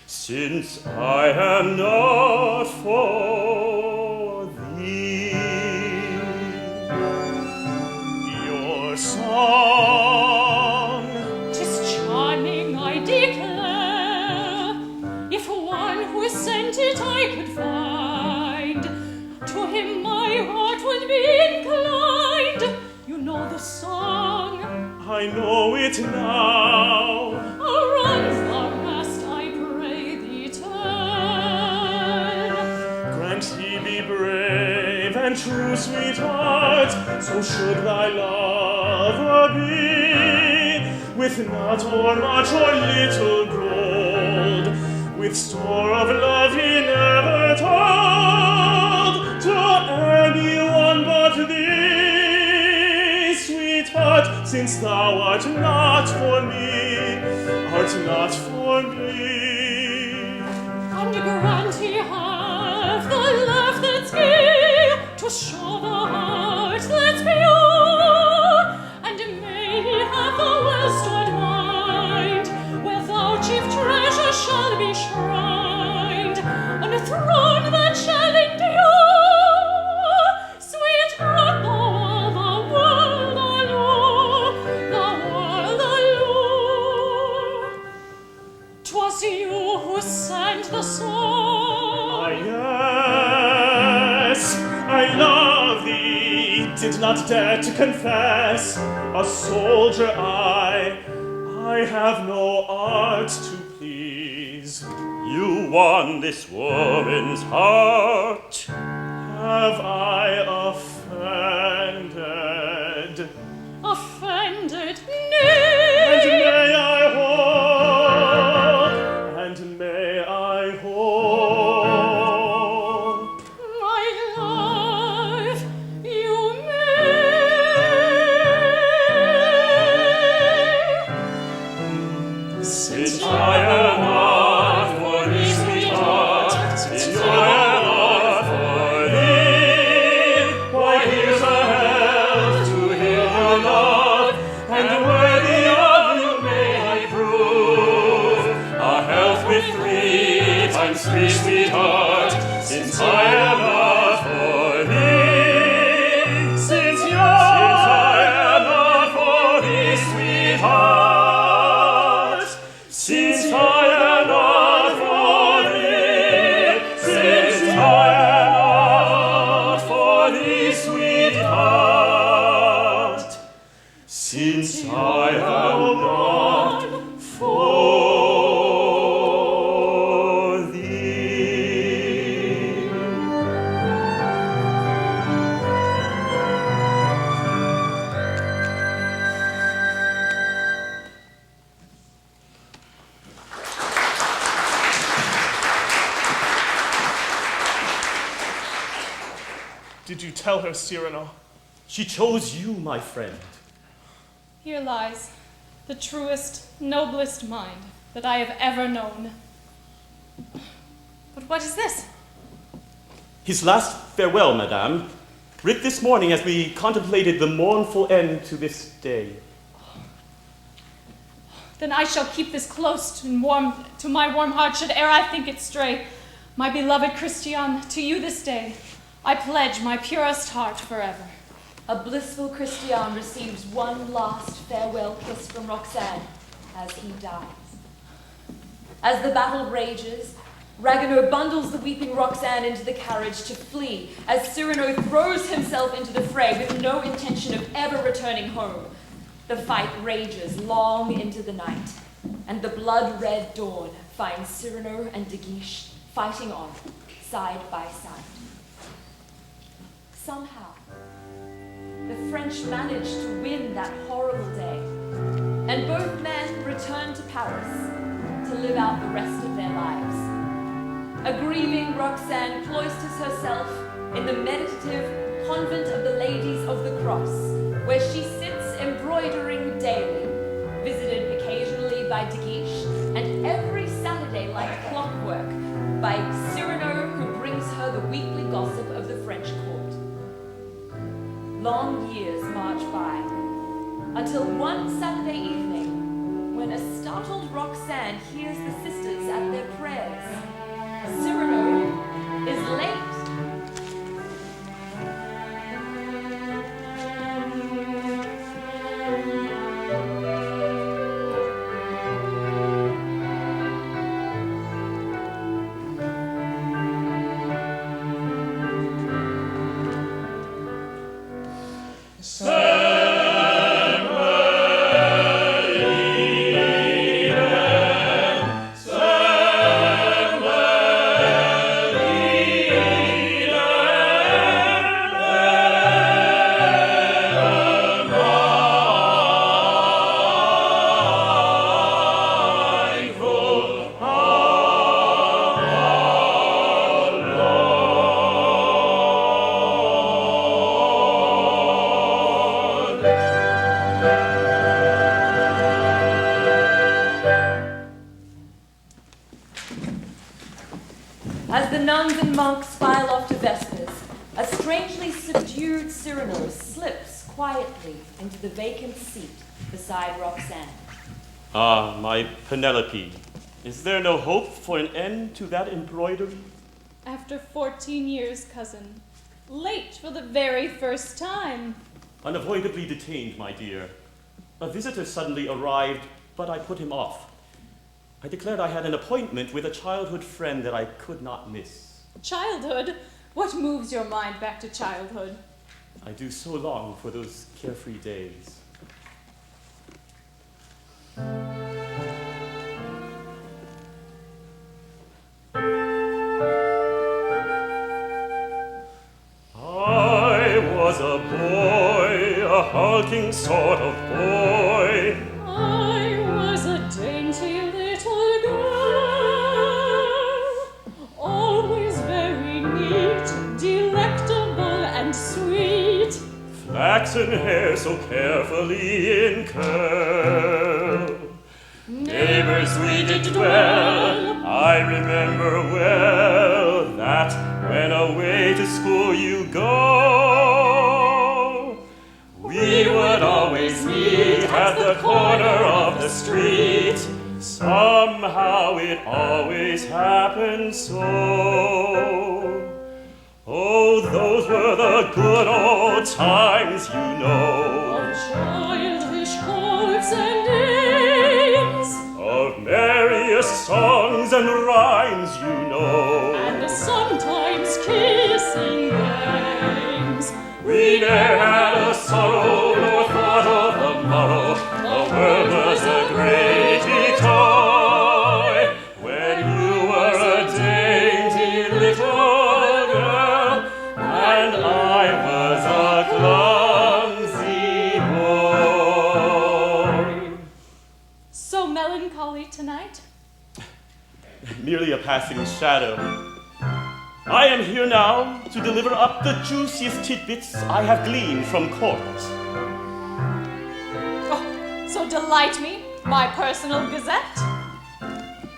Since I am not for thee. Your song. 'Tis charming, I declare. If one who sent it I could find, to him my heart would be inclined. You know the song. I know it now. Run for rest, I pray thee turn. Grant he be brave and true, sweetheart, so should thy lover be, with not or much or little gold, with store of love he never told to anyone but thee, sweetheart, since thou art not for me, art not for me. And grant he have the love that's gay, to show the heart that's pure, and may he have the 'twas you who sang the song. Ah, yes, I love thee, did not dare to confess. A soldier I have no art to please. You won this woman's heart. Have I offended? Offended? And Nay! may I hope, My love, you may. since I am not for thee, sweetheart, since I am not for thee, why here's a health to hear your love, and worthy of you may I prove a health with 3 times 3, sweetheart, since I am not for thee, since I am not for thee, sweetheart, since I am not for thee, since I am not for thee, sweetheart, since I am not for thee. Did you tell her, Cyrano? She chose you, my friend. Here lies the truest, noblest mind that I have ever known. But what is this? His last farewell, madame, writ this morning as we contemplated the mournful end to this day. Then I shall keep this close and warm to my warm heart, should e'er I think it stray. My beloved Christian, to you this day I pledge my purest heart forever. A blissful Christian receives one last farewell kiss from Roxane as he dies. As the battle rages, Ragueneau bundles the weeping Roxane into the carriage to flee, as Cyrano throws himself into the fray with no intention of ever returning home. The fight rages long into the night, and the blood-red dawn finds Cyrano and De Guiche fighting on, side by side. Somehow, the French managed to win that horrible day, and both men returned to Paris to live out the rest of their lives. A grieving Roxane cloisters herself in the meditative convent of the Ladies of the Cross, where she sits embroidering daily, visited occasionally by De Guiche, and every Saturday, like clockwork, by Cyrano, who brings her the weekly gossip of the French court. Long years march by, until one Saturday evening, when a startled Roxane hears the sisters at their prayers. Cyrano is late. As the nuns and monks file off to Vespers, a strangely subdued Cyrano slips quietly into the vacant seat beside Roxane. Ah, my Penelope, is there no hope for an end to that embroidery? After 14 years, cousin. Late for the very first time. Unavoidably detained, my dear. A visitor suddenly arrived, but I put him off. I declared I had an appointment with a childhood friend that I could not miss. Childhood? What moves your mind back to childhood? I do so long for those carefree days. I was a boy, a hulking sort of boy. I was a dainty little girl, always very neat, delectable and sweet. Flaxen hair so carefully in curl. Neighbors we did dwell, I remember well that when away to school you go, we would always meet at the corner of the street. Somehow it always happened so. Oh, those were the good old times, you know. Of childish hopes and aims, Of merriest songs and rhymes, you know. and sometimes kissing games. We ne'er had a sorrow, nor thought of the morrow. The world was a great toy when you were a dainty little girl, and I was a clumsy boy. So melancholy tonight? Merely a passing shadow. I am here now to deliver up the juiciest tidbits I have gleaned from court. Oh, so delight me, my personal gazette.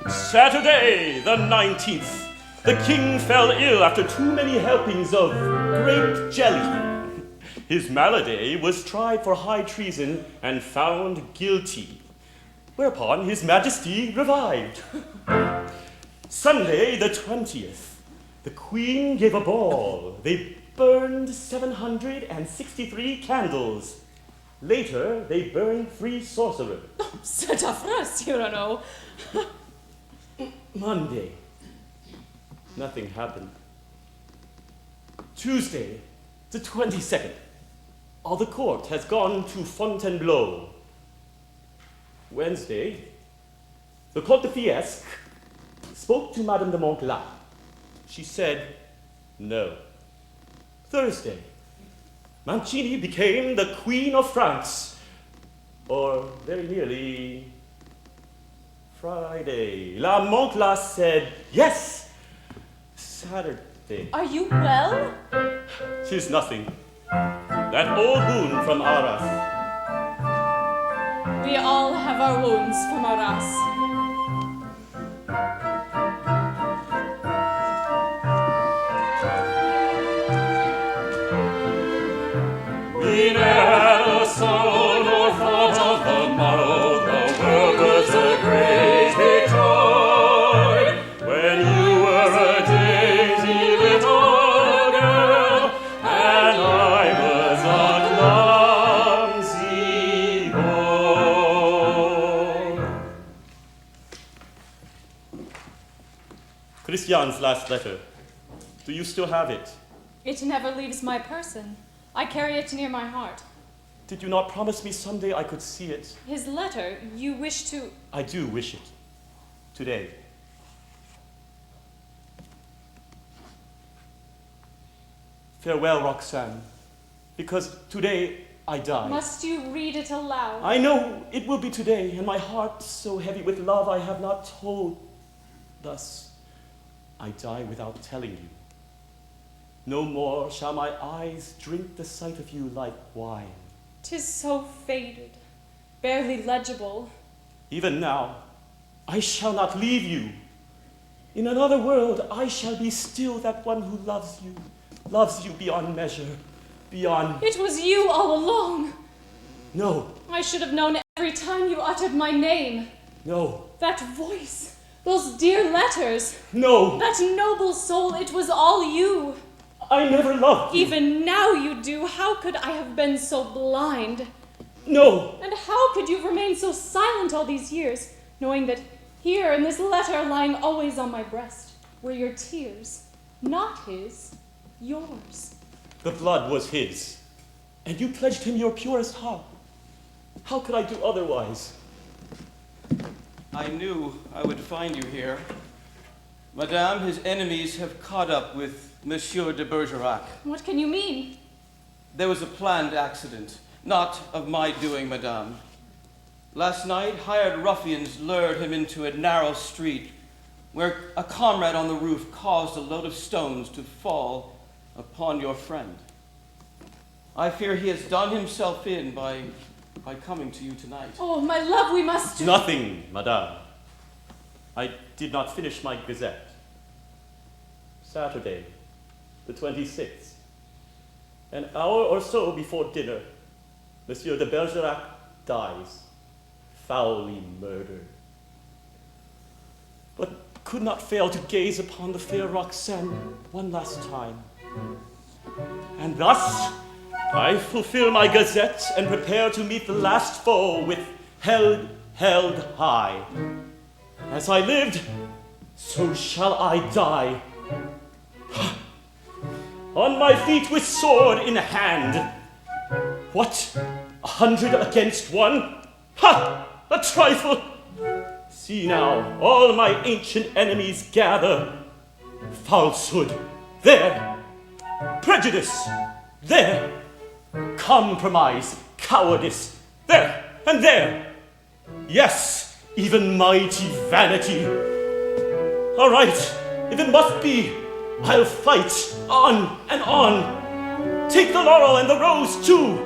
Saturday, the 19th. The king fell ill after too many helpings of grape jelly. His malady was tried for high treason and found guilty, whereupon his majesty revived. Sunday, the 20th. The queen gave a ball. They burned 763 candles. Later, they burned 3 sorcerers. C'est affreux, Cyrano. Monday. Nothing happened. Tuesday, the 22nd. All the court has gone to Fontainebleau. Wednesday, the Comte de Fiesque spoke to Madame de Montglat. She said no. Thursday, Mancini became the Queen of France. Or very nearly Friday. La Montglat said yes. Saturday. Are you well? 'Tis nothing. That old wound from Arras. We all have our wounds from Arras. We ne'er had a sorrow nor thought of the morrow. The world was a great toy when you were a dainty little girl, and I was a clumsy boy. Christian's last letter. Do you still have it? It never leaves my person. I carry it near my heart. Did you not promise me someday I could see it? His letter, you wish to... I do wish it. Today. Farewell, Roxane, because today I die. Must you read it aloud? I know it will be today, and my heart so heavy with love I have not told. Thus, I die without telling you. No more shall my eyes drink the sight of you like wine. 'Tis so faded, barely legible. Even now, I shall not leave you. In another world, I shall be still that one who loves you beyond measure, beyond... It was you all along. No, I should have known every time you uttered my name. no, That voice, those dear letters, no, that noble soul, it was all you. I never loved you. Even now you do. How could I have been so blind? No, And how could you remain so silent all these years, knowing that Here in this letter lying always on my breast were your tears, not his, yours. The blood was his, and you pledged him your purest heart. How could I do otherwise? I knew I would find you here. Madame, his enemies have caught up with Monsieur de Bergerac. What can you mean? There was a planned accident, not of my doing, Madame. Last night, hired ruffians lured him into a narrow street where a comrade on the roof caused a load of stones to fall upon your friend. I fear he has done himself in by coming to you tonight. Oh, my love, we must... Nothing, Madame. I did not finish my gazette. Saturday, the 26th. An hour or so before dinner, Monsieur de Bergerac dies, foully murdered. But could not fail to gaze upon the fair Roxane one last time. And thus, I fulfill my gazette and prepare to meet the last foe with head held high. As I lived, so shall I die. On my feet with sword in hand. What? 100 against 1? Ha! A trifle! See now, all my ancient enemies gather. Falsehood, there. Prejudice, there. Compromise, cowardice, there and there. Yes, even mighty vanity. All right, if it must be, I'll fight on and on. Take the laurel and the rose too.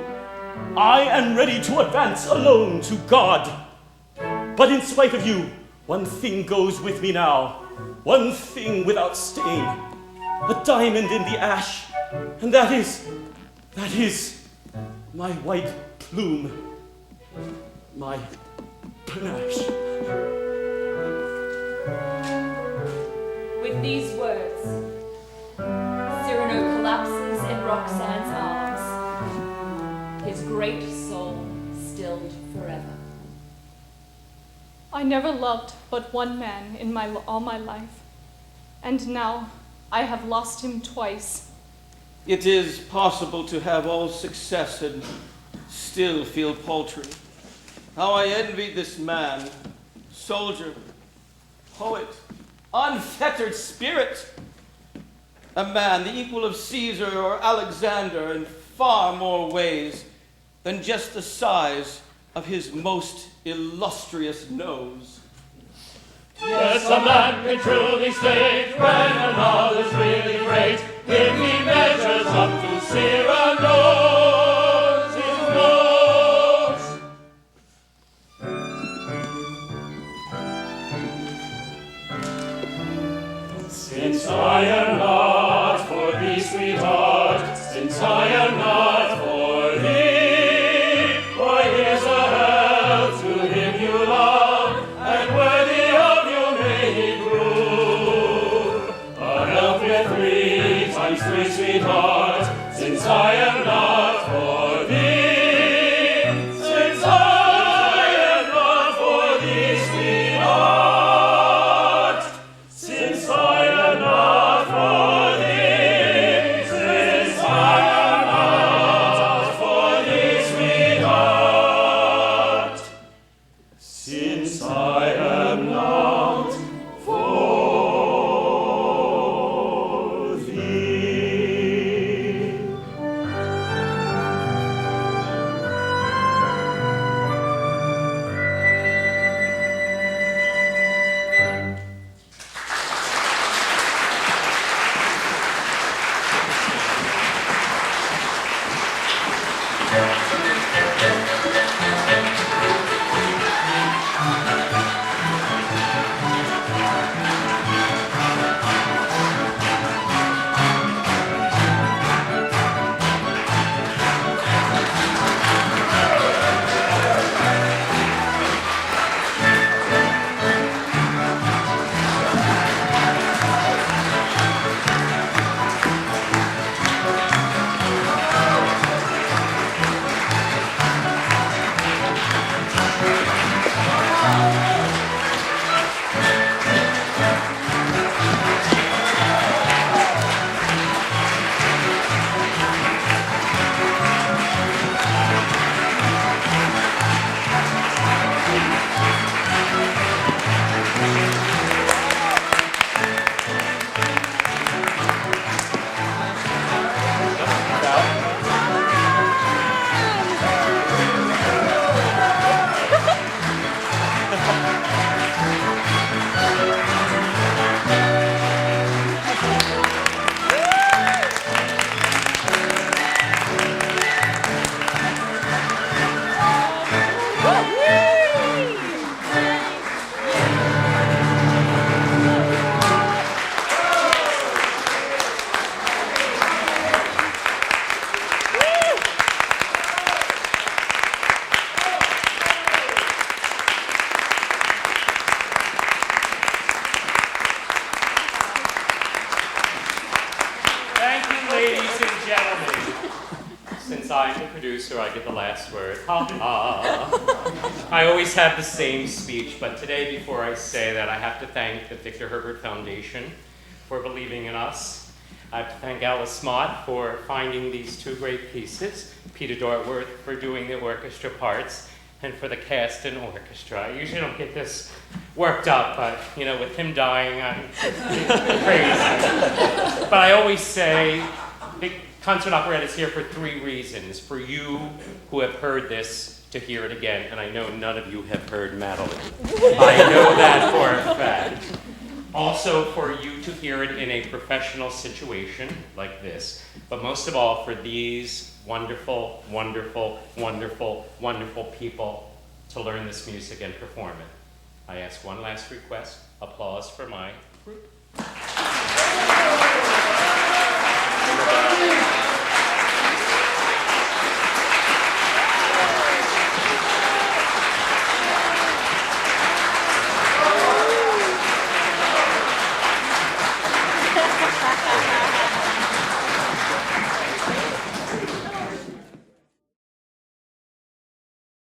I am ready to advance alone to God. But in spite of you, one thing goes with me now. One thing without stain. A diamond in the ash. And that is my white plume. My panache. With these words, Cyrano collapses in Roxane's arms, his great soul stilled forever. I never loved but one man in all my life, and now I have lost him twice. It is possible to have all success and still feel paltry. How I envy this man, soldier, poet, unfettered spirit. A man the equal of Caesar or Alexander in far more ways than just the size of his most illustrious nose. Yes, a man can truly state when another's really great if he measures up to Cyrano's nose. Since I am not for thee, sweetheart, since I am not for thee, why here's a health to him you love, and worthy of you may he prove. A health with 3 times 3, sweetheart, since I am not for thee, since I am not for thee, sweetheart, since I am not for thee, since I am not for thee, sweetheart, since I am not for thee. I'm the producer, I get the last word. Ha ha. I always have the same speech, but today, before I say that, I have to thank the Victor Herbert Foundation for believing in us. I have to thank Alice Mott for finding these two great pieces, Peter Dortworth for doing the orchestra parts, and for the cast and orchestra. I usually don't get this worked up, but you know, with him dying, I'm crazy. But I always say, the Concert Operette is here for 3 reasons. For you who have heard this, to hear it again, and I know none of you have heard Madeline. I know that for a fact. Also for you to hear it in a professional situation like this, but most of all for these wonderful, wonderful, wonderful, wonderful people to learn this music and perform it. I ask one last request, applause for my group.